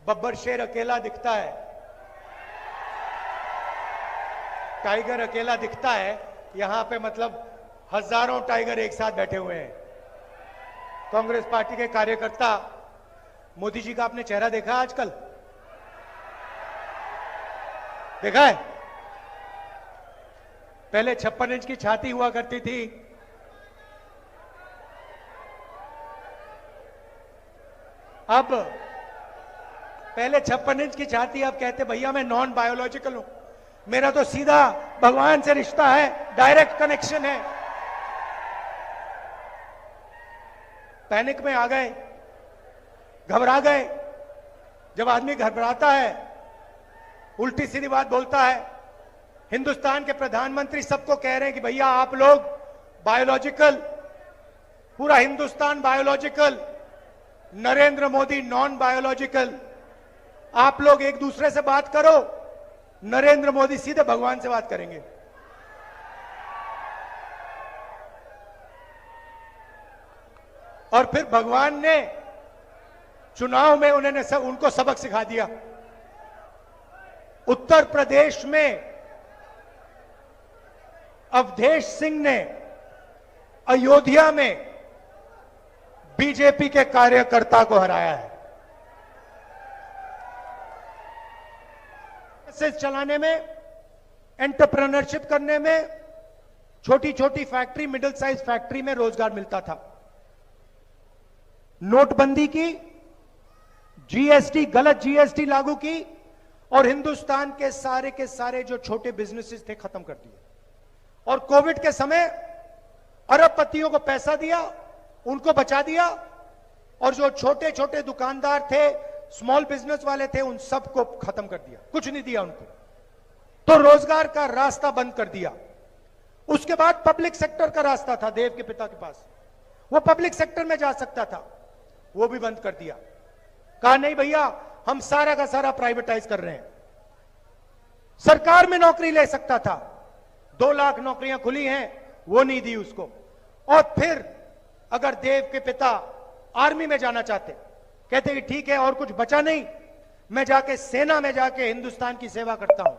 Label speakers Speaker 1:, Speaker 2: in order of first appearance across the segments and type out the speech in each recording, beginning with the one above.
Speaker 1: बब्बर शेर अकेला दिखता है, टाइगर अकेला दिखता है, यहां पे मतलब हजारों टाइगर एक साथ बैठे हुए हैं। कांग्रेस पार्टी के कार्यकर्ता, मोदी जी का आपने चेहरा देखा आजकल? देखा है? पहले 56 इंच की छाती हुआ करती थी, अब पहले 56 इंच की छाती, अब कहते भैया मैं नॉन बायोलॉजिकल हूं, मेरा तो सीधा भगवान से रिश्ता है, डायरेक्ट कनेक्शन है। पैनिक में आ गए, घबरा गए। जब आदमी घबराता है, उल्टी सीधी बात बोलता है। हिंदुस्तान के प्रधानमंत्री सबको कह रहे हैं कि भैया आप लोग बायोलॉजिकल, पूरा Hindustan biological, Narendra Modi non biological. आप लोग एक दूसरे से बात करो, नरेंद्र मोदी सीधे भगवान से बात करेंगे। और फिर भगवान ने चुनाव में उनको सबक सिखा दिया। उत्तर प्रदेश में अवधेश सिंह ने अयोध्या में बीजेपी के कार्यकर्ता को हराया है। चलाने में, एंटरप्रेन्योरशिप करने में, छोटी छोटी फैक्ट्री, मिडिल साइज फैक्ट्री में रोजगार मिलता था। नोटबंदी की, जीएसटी, गलत जीएसटी लागू की और हिंदुस्तान के सारे जो छोटे बिजनेसेस थे खत्म कर दिए। और कोविड के समय अरबपतियों को पैसा दिया, उनको बचा दिया, और जो छोटे छोटे दुकानदार थे, स्मॉल बिजनेस वाले थे, उन सबको खत्म कर दिया, कुछ नहीं दिया उनको। तो रोजगार का रास्ता बंद कर दिया। उसके बाद पब्लिक सेक्टर का रास्ता था देव के पिता के पास, वो पब्लिक सेक्टर में जा सकता था, वो भी बंद कर दिया। कहा नहीं भैया, हम सारा का सारा प्राइवेटाइज कर रहे हैं। सरकार में नौकरी ले सकता था, 2 लाख नौकरियां खुली हैं, वो नहीं दी उसको। और फिर अगर देव के पिता आर्मी में जाना चाहते, कहते कि ठीक है और कुछ बचा नहीं, मैं जाके सेना में जाके हिंदुस्तान की सेवा करता हूं,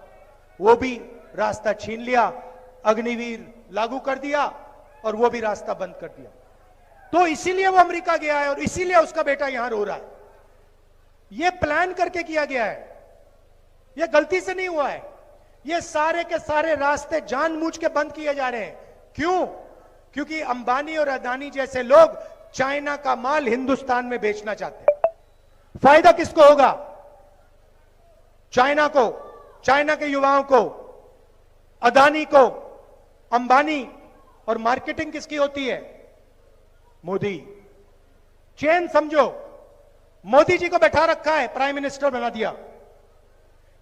Speaker 1: वो भी रास्ता छीन लिया, अग्निवीर लागू कर दिया और वो भी रास्ता बंद कर दिया। तो इसीलिए वो अमेरिका गया है और इसीलिए उसका बेटा यहां रो रहा है। ये प्लान करके किया गया है, ये गलती से नहीं हुआ है। ये सारे के सारे रास्ते जानबूझ के बंद किए जा रहे हैं। क्यों? क्योंकि अंबानी और अदानी जैसे लोग चाइना का माल हिंदुस्तान में बेचना चाहते हैं। फायदा किसको होगा? चाइना को, चाइना के युवाओं को, अदानी को, अंबानी। और मार्केटिंग किसकी होती है? मोदी। चेन समझो, मोदी जी को बैठा रखा है, प्राइम मिनिस्टर बना दिया।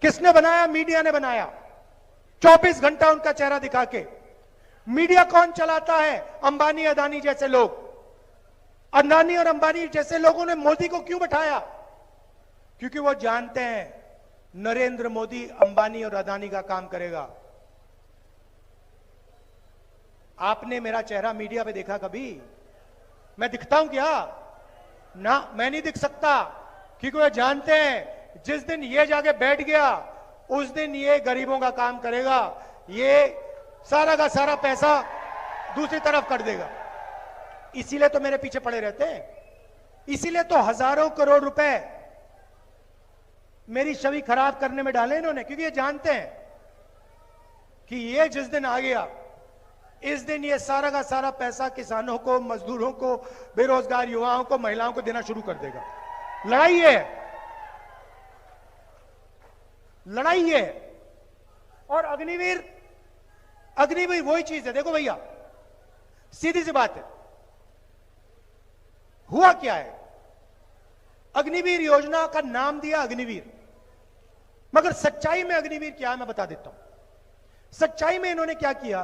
Speaker 1: किसने बनाया? मीडिया ने बनाया। 24 घंटा उनका चेहरा दिखा के। मीडिया कौन चलाता है? अंबानी अदानी जैसे लोग। अदानी और अंबानी जैसे लोगों ने मोदी को क्यों बैठाया? क्योंकि वो जानते हैं नरेंद्र मोदी अंबानी और अदानी का काम करेगा। आपने मेरा चेहरा मीडिया पे देखा कभी? मैं दिखता हूं क्या? ना, मैं नहीं दिख सकता, क्योंकि वो जानते हैं जिस दिन ये जाके बैठ गया उस दिन ये गरीबों का काम करेगा, ये सारा का सारा पैसा दूसरी तरफ कर देगा। इसीलिए तो मेरे पीछे पड़े रहते हैं, इसीलिए तो हजारों करोड़ रुपए मेरी छवि खराब करने में डाले इन्होंने, क्योंकि ये जानते हैं कि ये जिस दिन आ गया, इस दिन ये सारा का सारा पैसा किसानों को, मजदूरों को, बेरोजगार युवाओं को, महिलाओं को देना शुरू कर देगा। लड़ाई है, लड़ाई है। और अग्निवीर, अग्निवीर वही चीज है। देखो भैया, सीधी सी बात है, हुआ क्या है? अग्निवीर योजना का नाम दिया अग्निवीर, मगर सच्चाई में अग्निवीर क्या है मैं बता देता हूं। सच्चाई में इन्होंने क्या किया?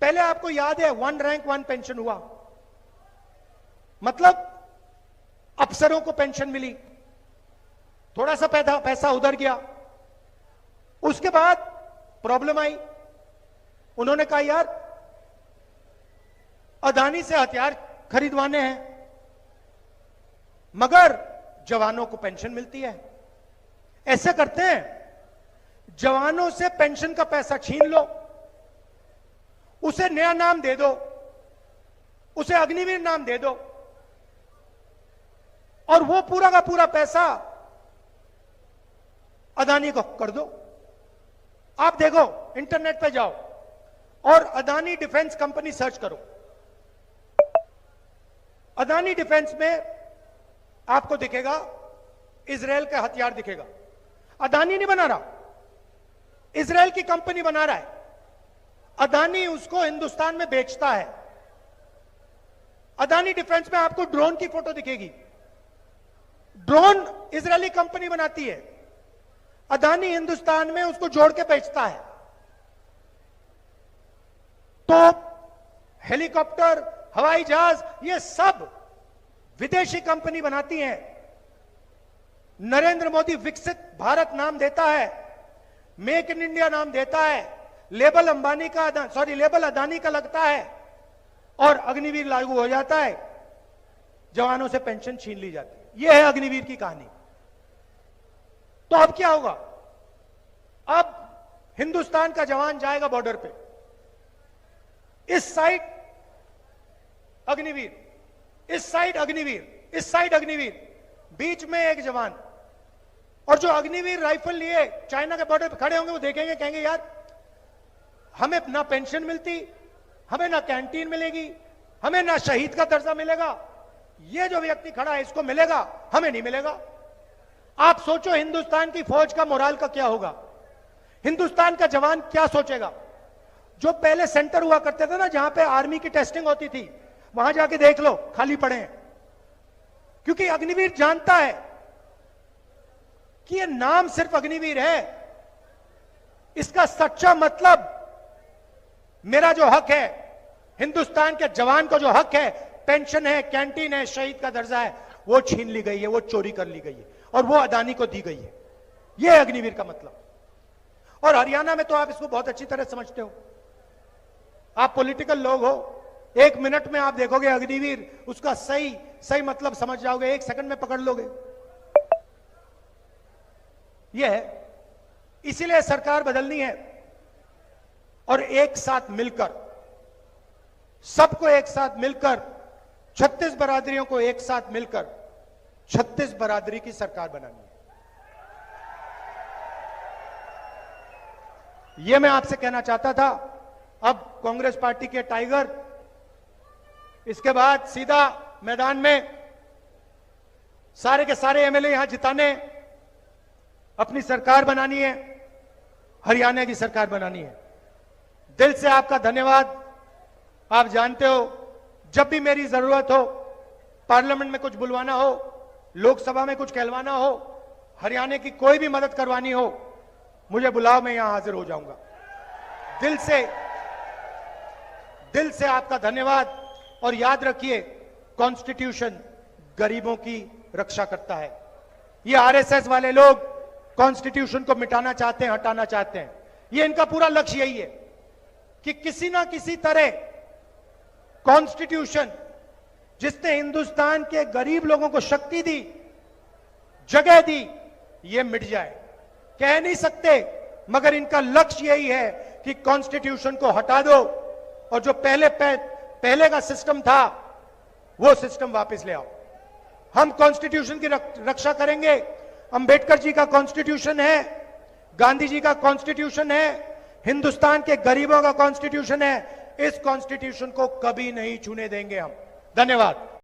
Speaker 1: पहले आपको याद है 1 रैंक 1 पेंशन हुआ, मतलब अफसरों को पेंशन मिली, थोड़ा सा पैसा उधर गया। उसके बाद प्रॉब्लम आई, उन्होंने कहा यार अदानी से हथियार खरीदवाने हैं, मगर जवानों को पेंशन मिलती है। ऐसे करते हैं, जवानों से पेंशन का पैसा छीन लो, उसे नया नाम दे दो, उसे अग्निवीर नाम दे दो, और वो पूरा का पूरा पैसा अदानी को कर दो। आप देखो, इंटरनेट पे जाओ और अदानी डिफेंस कंपनी सर्च करो। अदानी डिफेंस में आपको दिखेगा इजराइल का हथियार दिखेगा। अदानी नहीं बना रहा, इजराइल की कंपनी बना रहा है। अदानी उसको हिंदुस्तान में बेचता है। अदानी डिफेंस में आपको ड्रोन की फोटो दिखेगी। ड्रोन इजरायली कंपनी बनाती है, अदानी हिंदुस्तान में उसको जोड़ के बेचता है। तो हेलीकॉप्टर, हवाई जहाज, ये सब विदेशी कंपनी बनाती है। नरेंद्र मोदी विकसित भारत नाम देता है, मेक इन इंडिया नाम देता है, लेबल अंबानी का, लेबल अदानी का लगता है, और अग्निवीर लागू हो जाता है, जवानों से पेंशन छीन ली जाती है। यह है अग्निवीर की कहानी। तो अब क्या होगा? अब हिंदुस्तान का जवान जाएगा बॉर्डर पे, इस साइड अग्निवीर, इस साइड अग्निवीर, इस साइड अग्निवीर, बीच में एक जवान। और जो अग्निवीर राइफल लिए चाइना के बॉर्डर पे खड़े होंगे, वो देखेंगे, कहेंगे यार हमें ना पेंशन मिलती, हमें ना कैंटीन मिलेगी, हमें ना शहीद का दर्जा मिलेगा, ये जो व्यक्ति खड़ा है इसको मिलेगा, हमें नहीं मिलेगा। आप सोचो हिंदुस्तान की फौज का मोराल का क्या होगा, हिंदुस्तान का जवान क्या सोचेगा। जो पहले सेंटर हुआ करते थे ना, जहां पे आर्मी की टेस्टिंग होती थी, वहां जाके देख लो, खाली पड़े हैं। क्योंकि अग्निवीर जानता है कि ये नाम सिर्फ अग्निवीर है, इसका सच्चा मतलब मेरा जो हक है, हिंदुस्तान के जवान को जो हक है, पेंशन है, कैंटीन है, शहीद का दर्जा है, वो छीन ली गई है, वो चोरी कर ली गई है, और वो अदानी को दी गई है। ये है अग्निवीर का मतलब। और हरियाणा में तो आप इसको बहुत अच्छी तरह समझते हो, आप पॉलिटिकल लोग हो, 1 मिनट में आप देखोगे अग्निवीर, उसका सही मतलब समझ जाओगे, 1 सेकंड में पकड़ लोगे। यह है, इसीलिए सरकार बदलनी है, और एक साथ मिलकर, सबको एक साथ मिलकर, 36 बरादरियों को एक साथ मिलकर 36 बरादरी की सरकार बनानी है। यह मैं आपसे कहना चाहता था। अब कांग्रेस पार्टी के टाइगर, इसके बाद सीधा मैदान में सारे के सारे एमएलए यहां जिताने, अपनी सरकार बनानी है, हरियाणा की सरकार बनानी है। दिल से आपका धन्यवाद। आप जानते हो, जब भी मेरी जरूरत हो, पार्लियामेंट में कुछ बुलवाना हो, लोकसभा में कुछ कहलवाना हो, हरियाणा की कोई भी मदद करवानी हो, मुझे बुलाओ, मैं यहां हाजिर हो जाऊंगा। दिल से आपका धन्यवाद। और याद रखिए, कॉन्स्टिट्यूशन गरीबों की रक्षा करता है। ये आरएसएस वाले लोग कॉन्स्टिट्यूशन को मिटाना चाहते हैं, हटाना चाहते हैं। ये इनका पूरा लक्ष्य यही है कि किसी ना किसी तरह कॉन्स्टिट्यूशन, जिसने हिंदुस्तान के गरीब लोगों को शक्ति दी, जगह दी, ये मिट जाए। कह नहीं सकते, मगर इनका लक्ष्य यही है कि कॉन्स्टिट्यूशन को हटा दो, और जो पहले का सिस्टम था, वो सिस्टम वापस ले आओ। हम कॉन्स्टिट्यूशन की रक्षा करेंगे। अंबेडकर जी का कॉन्स्टिट्यूशन है, गांधी जी का कॉन्स्टिट्यूशन है, हिंदुस्तान के गरीबों का कॉन्स्टिट्यूशन है। इस कॉन्स्टिट्यूशन को कभी नहीं छूने देंगे हम। धन्यवाद।